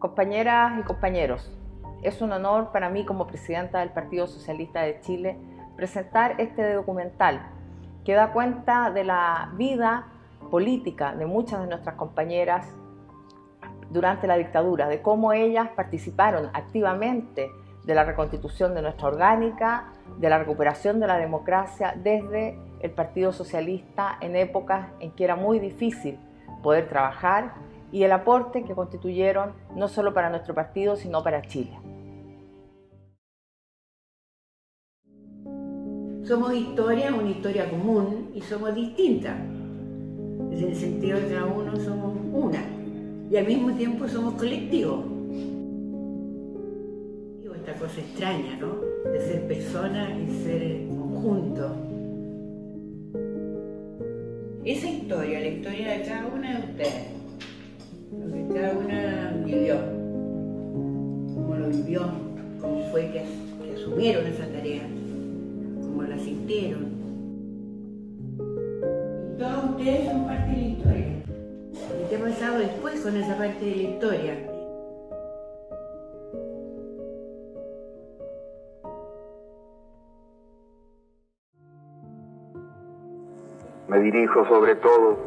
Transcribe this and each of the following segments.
Compañeras y compañeros, es un honor para mí como presidenta del Partido Socialista de Chile presentar este documental que da cuenta de la vida política de muchas de nuestras compañeras durante la dictadura, de cómo ellas participaron activamente de la reconstitución de nuestra orgánica, de la recuperación de la democracia desde el Partido Socialista en épocas en que era muy difícil poder trabajar, y el aporte que constituyeron no solo para nuestro partido, sino para Chile. Somos historia, una historia común, y somos distintas. En el sentido de que cada uno somos una, y al mismo tiempo somos colectivos. Esta cosa extraña, ¿no? De ser persona y ser conjunto. Esa historia, la historia de cada una de ustedes, lo que cada una vivió, cómo lo vivió, cómo fue que asumieron esa tarea, cómo la sintieron. Y todos ustedes son parte de la historia. ¿Y qué ha pasado después con esa parte de la historia? Me dirijo sobre todo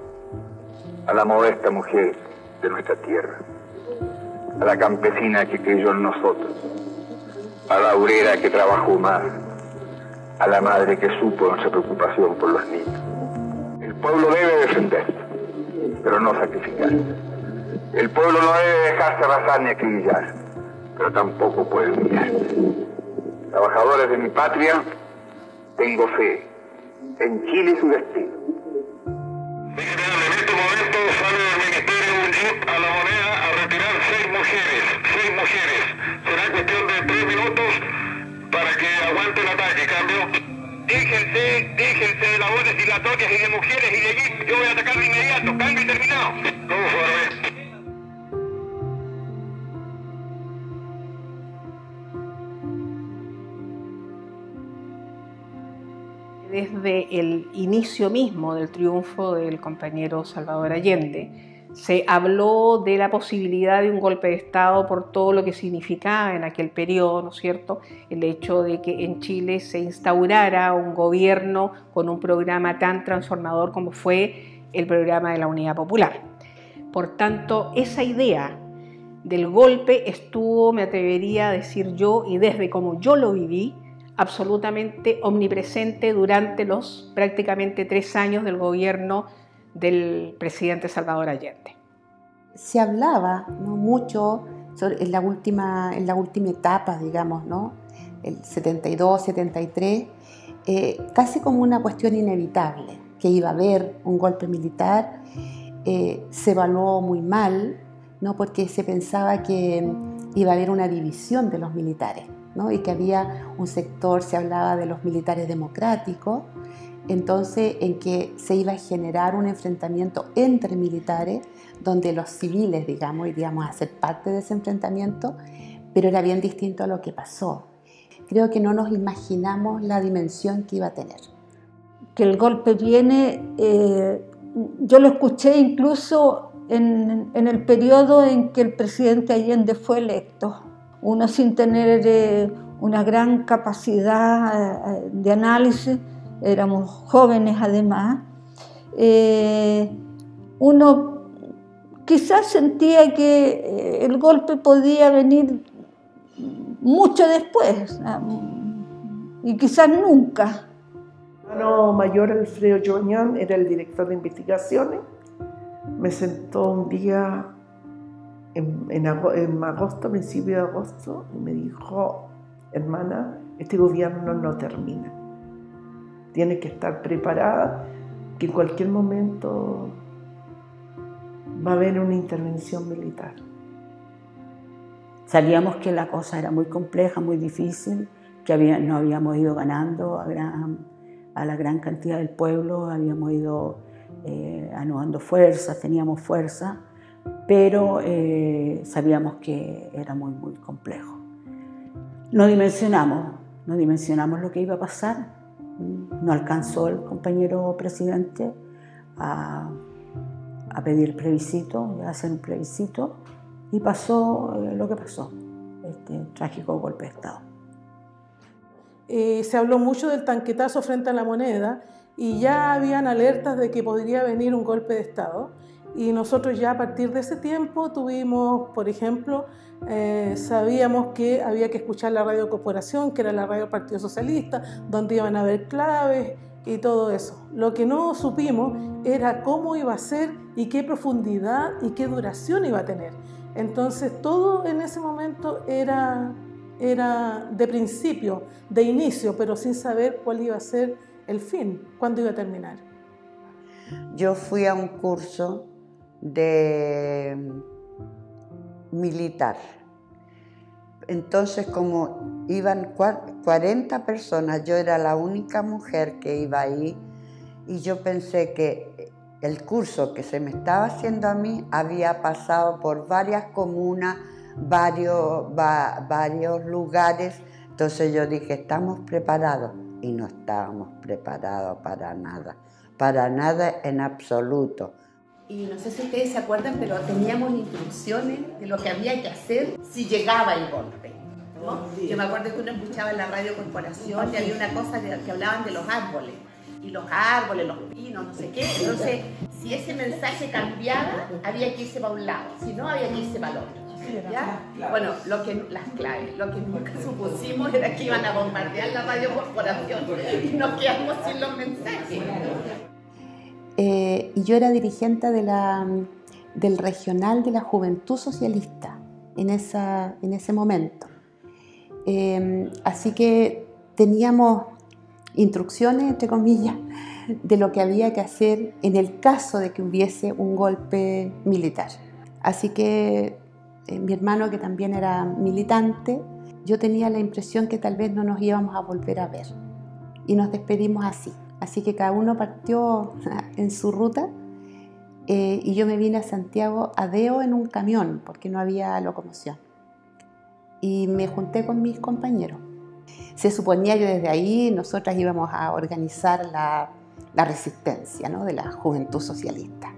a la modesta mujer de nuestra tierra, a la campesina que creyó en nosotros, a la obrera que trabajó más, a la madre que supo nuestra preocupación por los niños. El pueblo debe defenderse, pero no sacrificarse. El pueblo no debe dejarse arrasar ni acribillar, pero tampoco puede humillarse. Trabajadores de mi patria, tengo fe en Chile y su destino. En este momento sale del ministerio un jeep a La Moneda a retirar 6 mujeres. Será cuestión de 3 minutos para que aguante el ataque. Cambio. Déjense de labores dilatorias y de mujeres y de jeep. Yo voy a atacar de inmediato. Cambio y terminado. ¿Cómo fue? Desde el inicio mismo del triunfo del compañero Salvador Allende, se habló de la posibilidad de un golpe de Estado por todo lo que significaba en aquel periodo, ¿no es cierto?, el hecho de que en Chile se instaurara un gobierno con un programa tan transformador como fue el programa de la Unidad Popular. Por tanto, esa idea del golpe estuvo, me atrevería a decir yo, y desde como yo lo viví, absolutamente omnipresente durante los prácticamente 3 años del gobierno del presidente Salvador Allende. Se hablaba, ¿no?, mucho en la última etapa, digamos, ¿no?, el 72, 73, casi como una cuestión inevitable, que iba a haber un golpe militar. Se evaluó muy mal, ¿no?, porque se pensaba que iba a haber una división de los militares, ¿no?, y que había un sector, se hablaba de los militares democráticos, entonces en que se iba a generar un enfrentamiento entre militares, donde los civiles, digamos, iríamos a ser parte de ese enfrentamiento, pero era bien distinto a lo que pasó. Creo que no nos imaginamos la dimensión que iba a tener. Que el golpe viene, yo lo escuché incluso en el periodo en que el presidente Allende fue electo. Uno sin tener una gran capacidad de análisis, éramos jóvenes además, uno quizás sentía que el golpe podía venir mucho después, y quizás nunca. Mi hermano mayor, Alfredo Joañán, era el director de investigaciones. Me sentó un día en agosto, principio de agosto, y me dijo: hermana, este gobierno no termina. Tienes que estar preparada, que en cualquier momento va a haber una intervención militar. Sabíamos que la cosa era muy compleja, muy difícil, que no habíamos ido ganando a la gran cantidad del pueblo, habíamos ido anudando fuerzas, teníamos fuerza, pero sabíamos que era muy, muy complejo. No dimensionamos lo que iba a pasar. No alcanzó el compañero presidente a pedir plebiscito, a hacer un plebiscito, y pasó lo que pasó, este trágico golpe de Estado. Se habló mucho del tanquetazo frente a La Moneda y ya habían alertas de que podría venir un golpe de Estado. Y nosotros ya a partir de ese tiempo tuvimos, por ejemplo, sabíamos que había que escuchar la radio Corporación, que era la radio del Partido Socialista, donde iban a haber claves y todo eso. Lo que no supimos era cómo iba a ser y qué profundidad y qué duración iba a tener. Entonces todo en ese momento era de principio, de inicio, pero sin saber cuál iba a ser el fin, cuándo iba a terminar. Yo fui a un curso de militar. Entonces, como iban 40 personas, yo era la única mujer que iba ahí y yo pensé que el curso que se me estaba haciendo a mí había pasado por varias comunas, varios lugares. Entonces yo dije, ¿estamos preparados? Y no estábamos preparados para nada en absoluto. Y no sé si ustedes se acuerdan, pero teníamos instrucciones de lo que había que hacer si llegaba el golpe, ¿no? Yo me acuerdo que uno escuchaba en la radio Corporación y había una cosa que hablaban de los árboles, y los árboles, los pinos, no sé qué. Entonces, si ese mensaje cambiaba, había que irse para un lado, si no, había que irse para el otro. ¿Ya? Bueno, las claves, lo que nunca supusimos era que iban a bombardear la radio Corporación y nos quedamos sin los mensajes. Y yo era dirigente del regional de la Juventud Socialista en ese momento. Así que teníamos instrucciones, entre comillas, de lo que había que hacer en el caso de que hubiese un golpe militar. Así que mi hermano, que también era militante, yo tenía la impresión que tal vez no nos íbamos a volver a ver. Y nos despedimos así. Así que cada uno partió en su ruta y yo me vine a Santiago a deo en un camión porque no había locomoción. Y me junté con mis compañeros. Se suponía que desde ahí nosotras íbamos a organizar la resistencia, ¿no?, de la Juventud Socialista.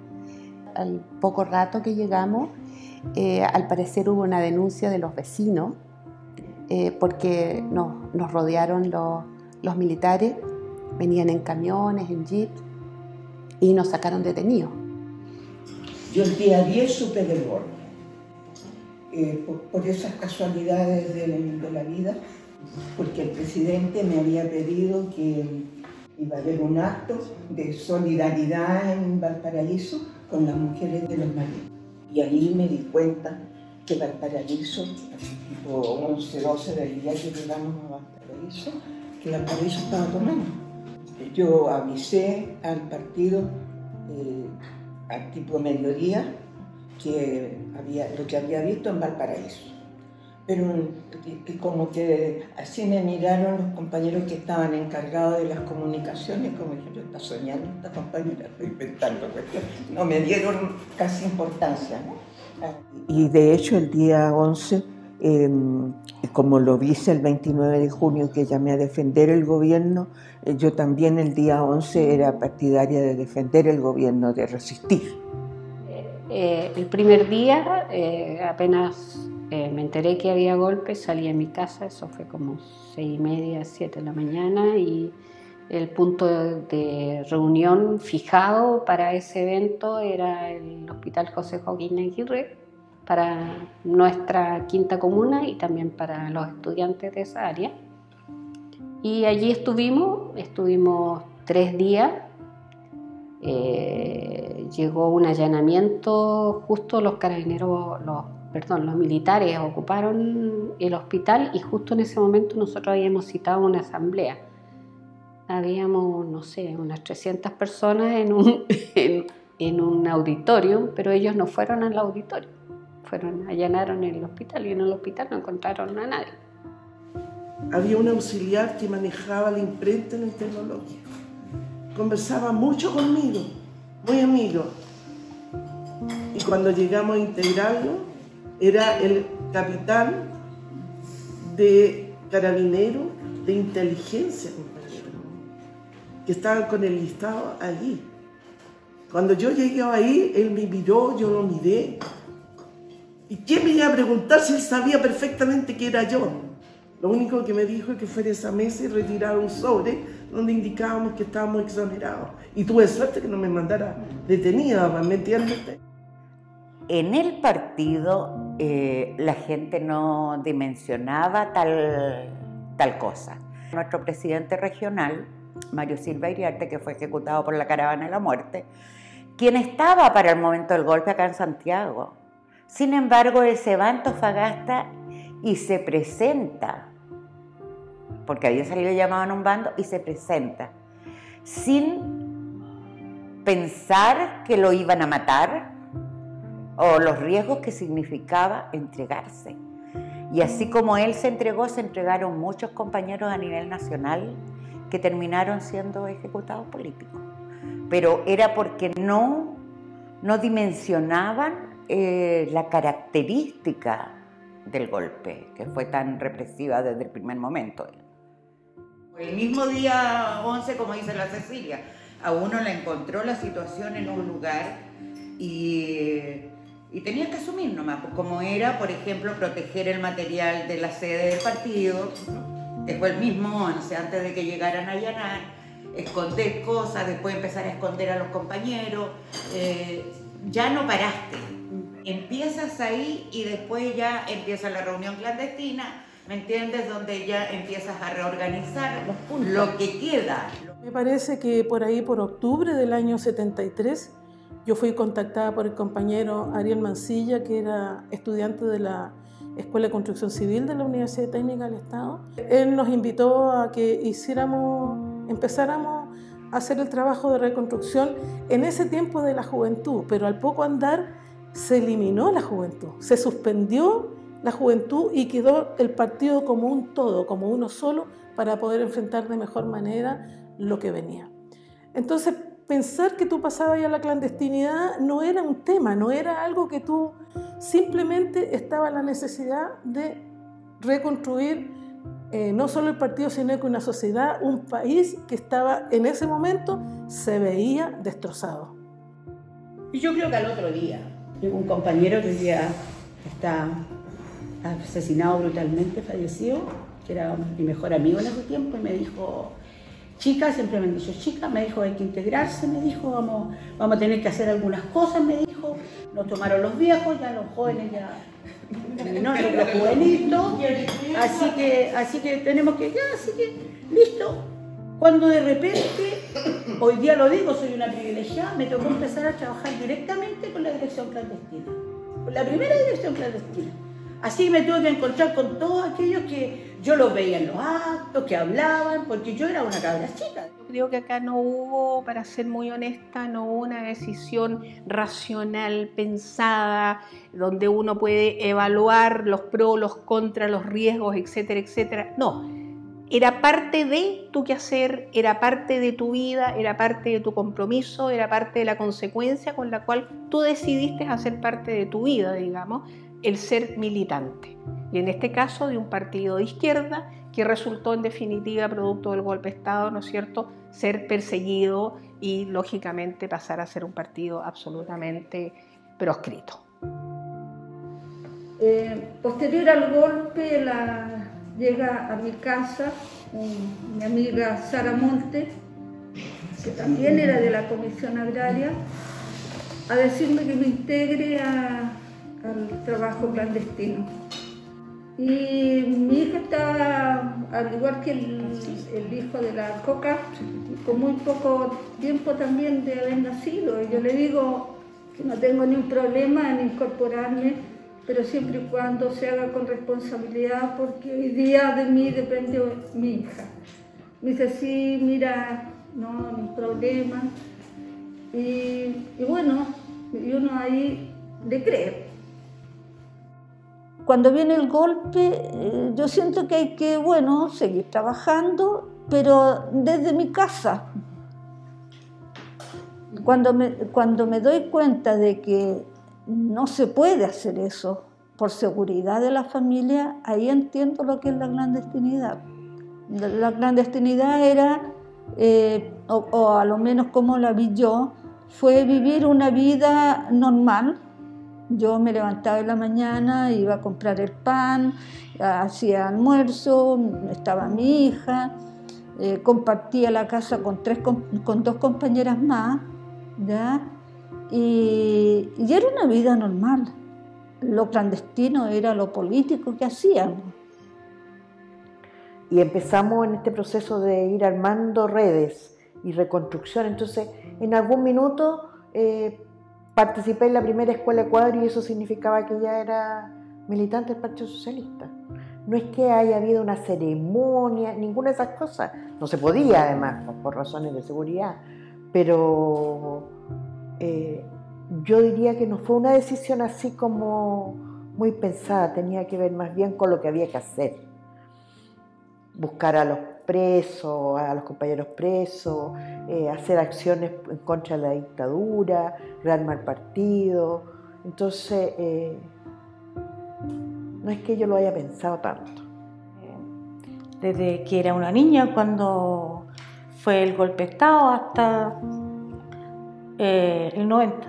Al poco rato que llegamos, al parecer hubo una denuncia de los vecinos porque nos rodearon los militares. Venían en camiones, en jeep, y nos sacaron detenidos. Yo el día 10 supe del golpe, por esas casualidades de la vida, porque el presidente me había pedido que iba a haber un acto de solidaridad en Valparaíso con las mujeres de los marinos. Y ahí me di cuenta que Valparaíso, tipo 11, 12 del día que llegamos a Valparaíso, que Valparaíso estaba tomando. Yo avisé al partido al tipo mediodía lo que había visto en Valparaíso. Pero como que así me miraron los compañeros que estaban encargados de las comunicaciones, como yo está soñando esta compañera, estoy inventando cuestiones. No me dieron casi importancia, ¿no? Y de hecho el día 11, como lo hice el 29 de junio, que llamé a defender el gobierno, yo también el día 11 era partidaria de defender el gobierno, de resistir. El primer día, apenas me enteré que había golpes, salí a mi casa, eso fue como 6:30, 7 de la mañana, y el punto de reunión fijado para ese evento era el Hospital José Joaquín Aguirre, para nuestra quinta comuna y también para los estudiantes de esa área. Y allí estuvimos 3 días. Llegó un allanamiento, justo los carabineros, los militares ocuparon el hospital y justo en ese momento nosotros habíamos citado una asamblea. Habíamos, no sé, unas 300 personas en un auditorio, pero ellos no fueron al auditorio. Allanaron el hospital y en el hospital no encontraron a nadie. Había un auxiliar que manejaba la imprenta en el tecnológico. Conversaba mucho conmigo, muy amigo. Y cuando llegamos a integrarlo, era el capitán de carabineros de inteligencia, compañero, que estaban con el listado allí. Cuando yo llegué ahí, él me miró, yo lo miré. ¿Y quién me iba a preguntar si él sabía perfectamente que era yo? Lo único que me dijo es que fuera a esa mesa y retirara un sobre donde indicábamos que estábamos exonerados. Y tuve suerte que no me mandara detenida, ¿me entiendes? En el partido la gente no dimensionaba tal cosa. Nuestro presidente regional, Mario Silva Iriarte, que fue ejecutado por la Caravana de la Muerte, quien estaba para el momento del golpe acá en Santiago. Sin embargo, él se va a Antofagasta y se presenta, porque había salido llamado en un bando, y se presenta sin pensar que lo iban a matar o los riesgos que significaba entregarse. Y así como él se entregó, se entregaron muchos compañeros a nivel nacional que terminaron siendo ejecutados políticos. Pero era porque no dimensionaban la característica del golpe, que fue tan represiva desde el primer momento. El mismo día 11, como dice la Cecilia, a uno le encontró la situación en un lugar y tenías que asumir nomás, como era, por ejemplo, proteger el material de la sede del partido, después el mismo 11, antes de que llegaran a allanar, esconder cosas, después empezar a esconder a los compañeros, ya no paraste. Empiezas ahí y después ya empieza la reunión clandestina, ¿me entiendes? Donde ya empiezas a reorganizar lo que queda. Me parece que por ahí, por octubre del año 73, yo fui contactada por el compañero Ariel Mancilla, que era estudiante de la Escuela de Construcción Civil de la Universidad Técnica del Estado. Él nos invitó a que empezáramos a hacer el trabajo de reconstrucción en ese tiempo de la juventud, pero al poco andar se eliminó la juventud, se suspendió la juventud y quedó el partido como un todo, como uno solo, para poder enfrentar de mejor manera lo que venía. Entonces, pensar que tú pasabas ya a la clandestinidad no era un tema, no era algo que tú simplemente estaba la necesidad de reconstruir no solo el partido, sino que una sociedad, un país que estaba en ese momento se veía destrozado. Y yo creo que al otro día, llegó un compañero que hoy día está asesinado brutalmente, fallecido, que era mi mejor amigo en ese tiempo, y me dijo, chica, siempre me han dicho chica, me dijo, hay que integrarse, me dijo, vamos a tener que hacer algunas cosas, me dijo, nos tomaron los viejos, ya los jóvenes ya terminó el núcleo juvenil, así que tenemos que, así que listo. Cuando de repente, hoy día lo digo, soy una privilegiada, me tocó empezar a trabajar directamente con la dirección clandestina, con la primera dirección clandestina. Así me tuve que encontrar con todos aquellos que yo los veía en los actos, que hablaban, porque yo era una cabra chica. Creo que acá no hubo, para ser muy honesta, no hubo una decisión racional, pensada, donde uno puede evaluar los pros, los contras, los riesgos, etcétera, etcétera. No, era parte de tu quehacer, era parte de tu vida, era parte de tu compromiso, era parte de la consecuencia con la cual tú decidiste hacer parte de tu vida, digamos, el ser militante. Y en este caso de un partido de izquierda que resultó en definitiva producto del golpe de Estado, ¿no es cierto?, ser perseguido y lógicamente pasar a ser un partido absolutamente proscrito. Posterior al golpe llega a mi casa mi amiga Sara Monte, que también era de la Comisión Agraria, a decirme que me integre al trabajo clandestino. Y mi hija estaba, al igual que el hijo de la Coca, con muy poco tiempo también de haber nacido. Y yo le digo que no tengo ningún problema en incorporarme, pero siempre y cuando se haga con responsabilidad, porque hoy día de mí depende mi hija. Me dice, sí, mira, no hay problema. Y bueno, y uno ahí le cree. Cuando viene el golpe, yo siento que hay que, bueno, seguir trabajando, pero desde mi casa. Cuando me doy cuenta de que no se puede hacer eso por seguridad de la familia, ahí entiendo lo que es la clandestinidad. La clandestinidad era, o a lo menos como la vi yo, fue vivir una vida normal, Yo me levantaba en la mañana, iba a comprar el pan, hacía almuerzo, estaba mi hija, compartía la casa con 2 compañeras más, ¿ya? Y era una vida normal. Lo clandestino era lo político que hacíamos. Y empezamos en este proceso de ir armando redes y reconstrucción. Entonces, en algún minuto participé en la primera escuela de cuadro y eso significaba que ya era militante del Partido Socialista. No es que haya habido una ceremonia, ninguna de esas cosas. No se podía, además, por razones de seguridad. Pero yo diría que no fue una decisión así como muy pensada. Tenía que ver más bien con lo que había que hacer. Buscar a los presos, a los compañeros presos, hacer acciones en contra de la dictadura, rearmar partido. Entonces, no es que yo lo haya pensado tanto. Desde que era una niña, cuando fue el golpe de Estado, hasta el 90.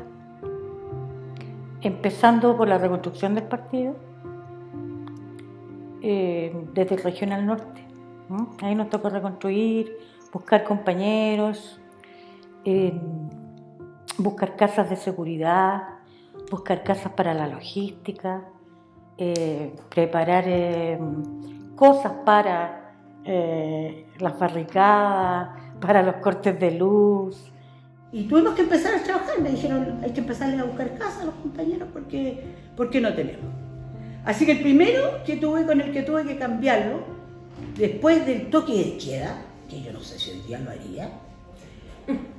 Empezando por la reconstrucción del partido, desde el Regional Norte. Ahí nos tocó reconstruir, buscar compañeros, buscar casas de seguridad, buscar casas para la logística, preparar cosas para las barricadas, para los cortes de luz. Y tuvimos que empezar a trabajar, me dijeron, hay que empezar a buscar casas a los compañeros porque no tenemos. Así que el primero con el que tuve que cambiarlo, después del toque de queda, que yo no sé si hoy día lo haría,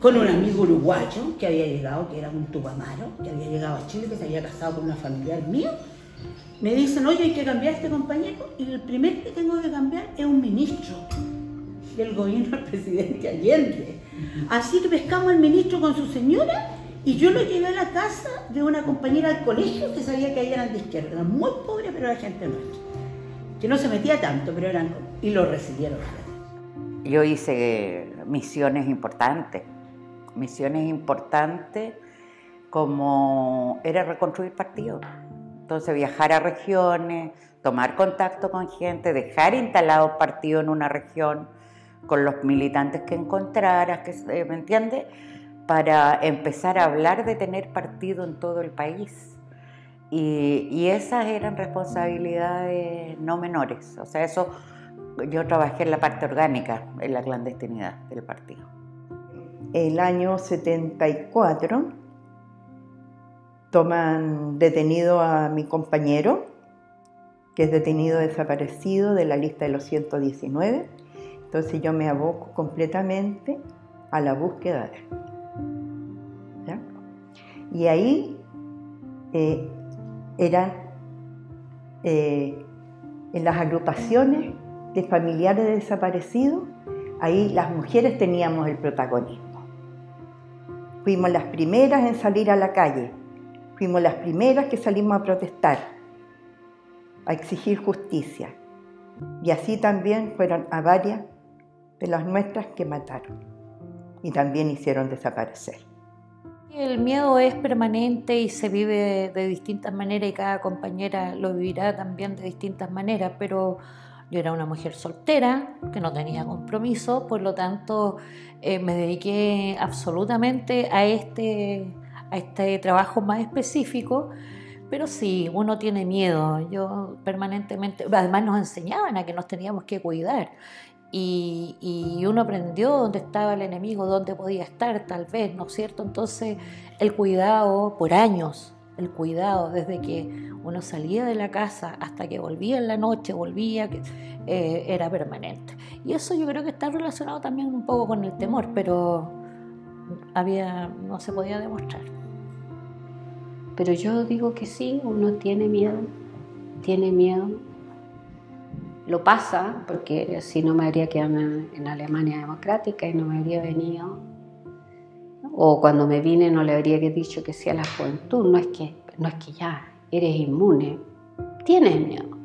con un amigo uruguayo que había llegado, que era un tupamaro, que había llegado a Chile, que se había casado con una familiar mío, me dicen, oye, hay que cambiar a este compañero, y el primero que tengo que cambiar es un ministro del gobierno del presidente Allende. Así que pescamos al ministro con su señora y yo lo llevé a la casa de una compañera al colegio que sabía que ahí eran de izquierda, eran muy pobres, pero era gente nuestra, que no se metía tanto, pero eran, y lo recibieron. Yo hice misiones importantes como era reconstruir partidos. Entonces viajar a regiones, tomar contacto con gente, dejar instalado partido en una región con los militantes que encontraras, ¿me entiendes? Para empezar a hablar de tener partido en todo el país. Y esas eran responsabilidades no menores. O sea, eso, yo trabajé en la parte orgánica, en la clandestinidad del partido. El año 74 toman detenido a mi compañero, que es detenido desaparecido de la lista de los 119. Entonces yo me aboco completamente a la búsqueda de él. ¿Ya? Y ahí eran en las agrupaciones de familiares de desaparecidos, ahí las mujeres teníamos el protagonismo. Fuimos las primeras en salir a la calle, fuimos las primeras que salimos a protestar, a exigir justicia. Y así también fueron a varias de las nuestras que mataron y también hicieron desaparecer. El miedo es permanente y se vive de distintas maneras y cada compañera lo vivirá también de distintas maneras, pero yo era una mujer soltera que no tenía compromiso, por lo tanto me dediqué absolutamente a este trabajo más específico. Pero sí, uno tiene miedo. Yo permanentemente, además nos enseñaban a que nos teníamos que cuidar y uno aprendió dónde estaba el enemigo, dónde podía estar tal vez, ¿no es cierto? Entonces el cuidado por años, el cuidado desde que uno salía de la casa hasta que volvía en la noche, era permanente. Y eso yo creo que está relacionado también un poco con el temor, pero no se podía demostrar. Pero yo digo que sí, uno tiene miedo, lo pasa, porque si no me habría quedado en Alemania Democrática y no me habría venido, o cuando me vine no le habría dicho que sí a la juventud. No es que ya eres inmune, tienes miedo,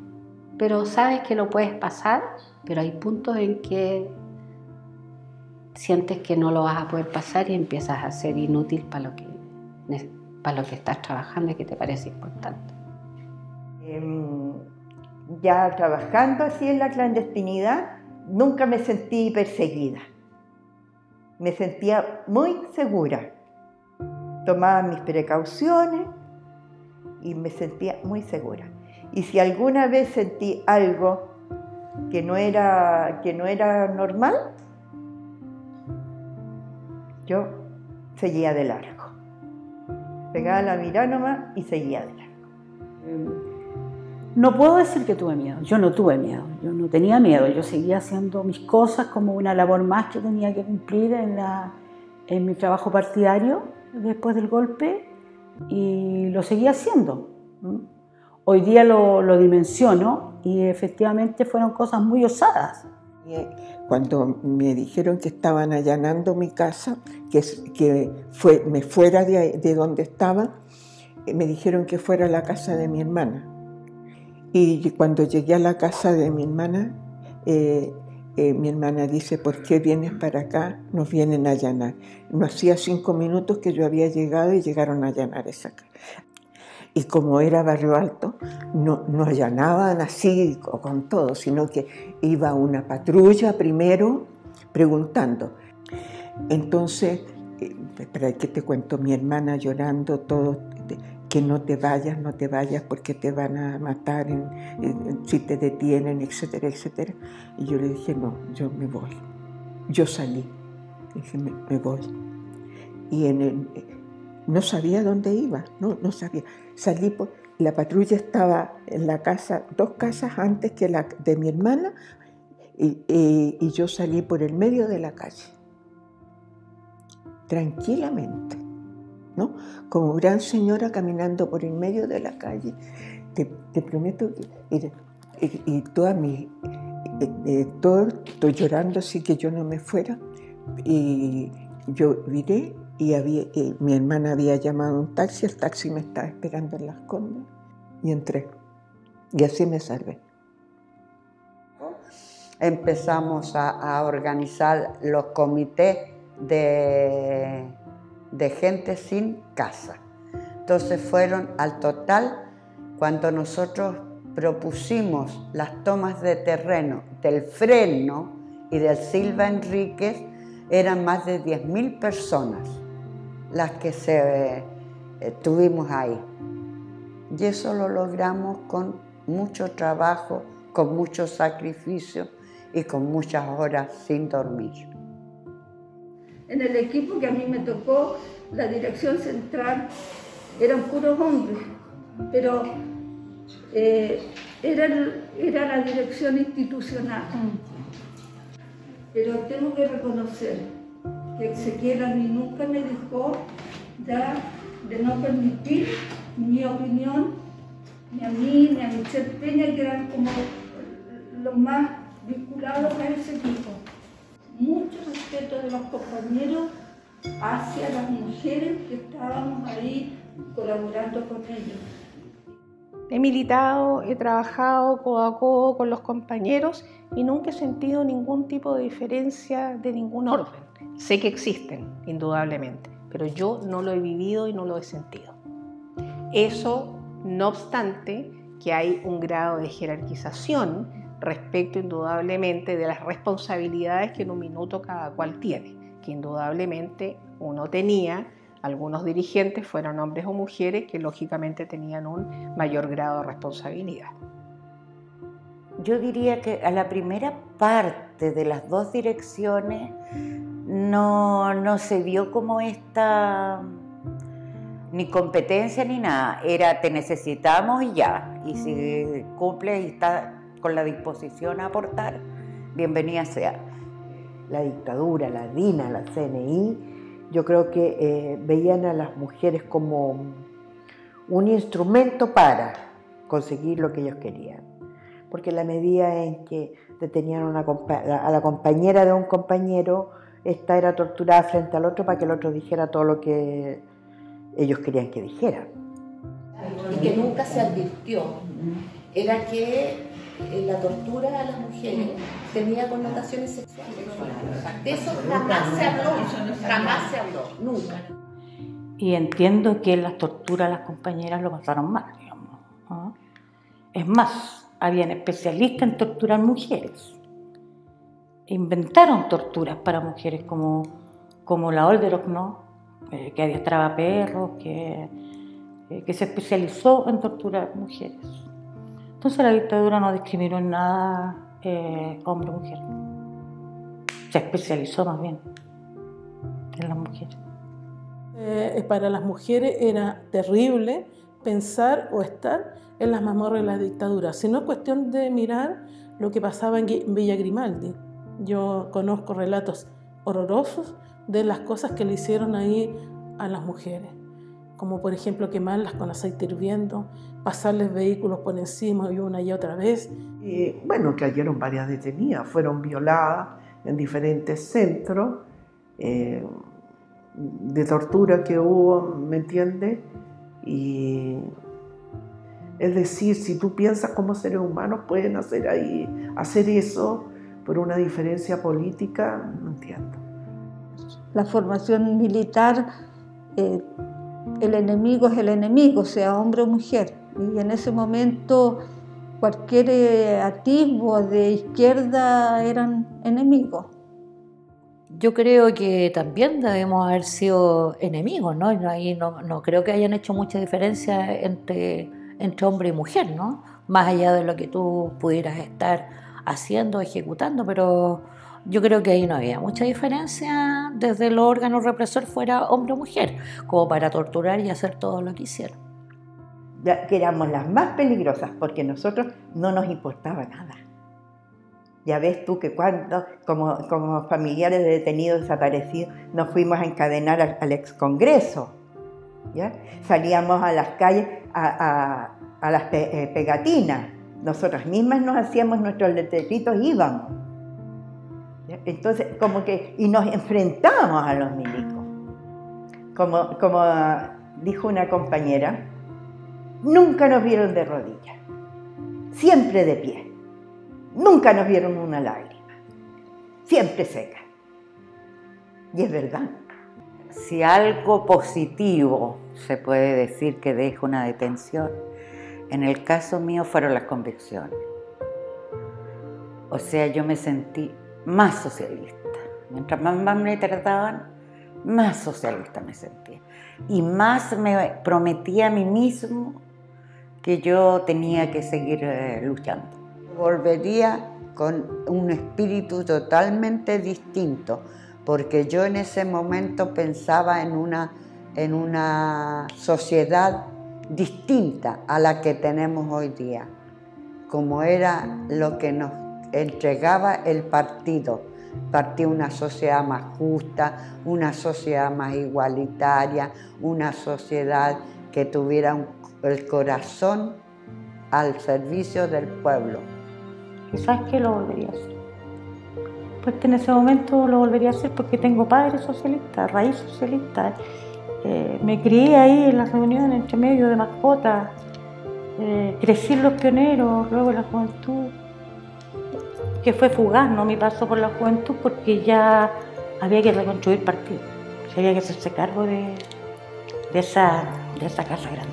pero sabes que lo puedes pasar, pero hay puntos en que sientes que no lo vas a poder pasar y empiezas a ser inútil para lo que para lo que estás trabajando y que te parece importante. Ya trabajando así en la clandestinidad, nunca me sentí perseguida. Me sentía muy segura. Tomaba mis precauciones y me sentía muy segura. Y si alguna vez sentí algo que no era normal, yo seguía de largo. Pegaba la mirada nomás y seguía de largo. No puedo decir que tuve miedo. Yo no tuve miedo. Yo no tenía miedo. Yo seguía haciendo mis cosas como una labor más que tenía que cumplir en mi trabajo partidario después del golpe, y lo seguía haciendo. Hoy día lo dimensiono y efectivamente fueron cosas muy osadas. Cuando me dijeron que estaban allanando mi casa, que me fuera de donde estaba, me dijeron que fuera a la casa de mi hermana. Y cuando llegué a la casa de mi hermana dice: ¿por qué vienes para acá? Nos vienen a allanar. No hacía 5 minutos que yo había llegado y llegaron a allanar esa casa. Y como era Barrio Alto, no allanaban así con todo, sino que iba una patrulla primero preguntando. Entonces, ¿para qué te cuento? Mi hermana llorando, todo, que no te vayas porque te van a matar si te detienen, etcétera, etcétera. Y yo le dije: no, yo me voy. Yo salí, dije: me voy. Y no sabía dónde iba, no sabía. Salí, la patrulla estaba en la casa, 2 casas antes que la de mi hermana, y yo salí por el medio de la calle, tranquilamente, ¿no? Como gran señora caminando por el medio de la calle. Te prometo que todo estoy llorando así que yo no me fuera, y yo viré. Y mi hermana había llamado un taxi, el taxi me estaba esperando en Las Condes, y entré. Y así me salvé. Empezamos a organizar los comités de gente sin casa. Entonces fueron al total, cuando nosotros propusimos las tomas de terreno del Fresno y del Silva Enríquez, eran más de 10.000 personas las que tuvimos ahí. Y eso lo logramos con mucho trabajo, con mucho sacrificio y con muchas horas sin dormir. En el equipo que a mí me tocó, la dirección central, eran puros hombres, pero era la dirección institucional. Pero tengo que reconocer que Ezequiel a mí nunca me dejó de no permitir mi opinión, ni a mí, ni a Michelle Peña, que eran como los más vinculados a ese equipo. Mucho respeto de los compañeros hacia las mujeres que estábamos ahí colaborando con ellos. He militado, he trabajado codo a codo con los compañeros y nunca he sentido ningún tipo de diferencia de ningún orden. Sé que existen, indudablemente, pero yo no lo he vivido y no lo he sentido. Eso, no obstante, que hay un grado de jerarquización respecto indudablemente de las responsabilidades que en un minuto cada cual tiene, que indudablemente uno tenía. Algunos dirigentes, fueran hombres o mujeres, que lógicamente tenían un mayor grado de responsabilidad. Yo diría que a la primera parte de las 2 direcciones no se vio como esta ni competencia ni nada. Era: te necesitamos y ya. Y si cumples y estás con la disposición a aportar, bienvenida sea. La dictadura, la DINA, la CNI, yo creo que veían a las mujeres como un instrumento para conseguir lo que ellos querían. Porque en la medida en que detenían a la compañera de un compañero, esta era torturada frente al otro para que el otro dijera todo lo que ellos querían que dijera. Y que nunca se advirtió, era que la tortura a las mujeres tenía connotaciones sexuales. De eso jamás se habló, nunca. y entiendo que las torturas las compañeras lo pasaron mal, digamos, ¿no? Es más, habían especialistas en torturar mujeres. Inventaron torturas para mujeres como la Olderock, ¿no? Que adiestraba perros, que se especializó en torturar mujeres. Entonces la dictadura no discriminó en nada hombre o mujer. Se especializó más bien en las mujeres. Para las mujeres era terrible pensar o estar en las mazmorras de la dictadura, sino es cuestión de mirar lo que pasaba en Villa Grimaldi. Yo conozco relatos horrorosos de las cosas que le hicieron ahí a las mujeres, como por ejemplo quemarlas con aceite hirviendo, pasarles vehículos por encima y una y otra vez. Y bueno, cayeron varias detenidas, fueron violadas en diferentes centros de tortura que hubo, ¿me entiendes? Y es decir, si tú piensas cómo seres humanos pueden hacer eso por una diferencia política, no entiendo. La formación militar, el enemigo es el enemigo, sea hombre o mujer. Y en ese momento cualquier atisbo de izquierda eran enemigos. Yo creo que también debemos haber sido enemigos, ¿no? Ahí no creo que hayan hecho mucha diferencia entre hombre y mujer, ¿no? Más allá de lo que tú pudieras estar haciendo, ejecutando, pero yo creo que ahí no había mucha diferencia desde el órgano represor fuera hombre o mujer, como para torturar y hacer todo lo que hicieron. Ya que éramos las más peligrosas, porque nosotros no nos importaba nada. Ya ves tú que cuando, como familiares de detenidos desaparecidos, nos fuimos a encadenar al excongreso, ¿ya? Salíamos a las calles a las pegatinas. Nosotras mismas nos hacíamos nuestros letreritos y íbamos. ¿Ya? Entonces, y nos enfrentábamos a los milicos. Como dijo una compañera, nunca nos vieron de rodillas, siempre de pie. Nunca nos vieron una lágrima, siempre seca. Y es verdad. Si algo positivo se puede decir que deja una detención, en el caso mío fueron las convicciones. O sea, yo me sentí más socialista. Mientras más me trataban, más socialista me sentía. Y más me prometía a mí mismo que yo tenía que seguir luchando. Volvería con un espíritu totalmente distinto, porque yo en ese momento pensaba en una sociedad distinta a la que tenemos hoy día, como era lo que nos entregaba el partido. Una sociedad más justa, una sociedad más igualitaria, una sociedad que tuviera el corazón al servicio del pueblo. Quizás que lo volvería a hacer. Pues en ese momento lo volvería a hacer porque tengo padres socialistas, raíz socialista. Me crié ahí en las reuniones entre medio de mascotas, crecí en los pioneros, luego en la juventud, que fue fugaz, ¿no? Mi paso por la juventud, porque ya había que reconstruir partido, había que hacerse cargo de esa casa grande.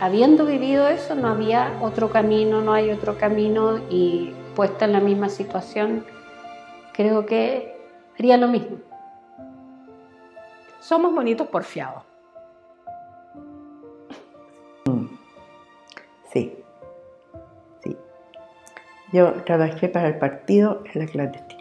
Habiendo vivido eso, no había otro camino, no hay otro camino, y puesta en la misma situación, creo que haría lo mismo. Somos monitos porfiados. Sí. Yo trabajé para el partido en la clandestinidad.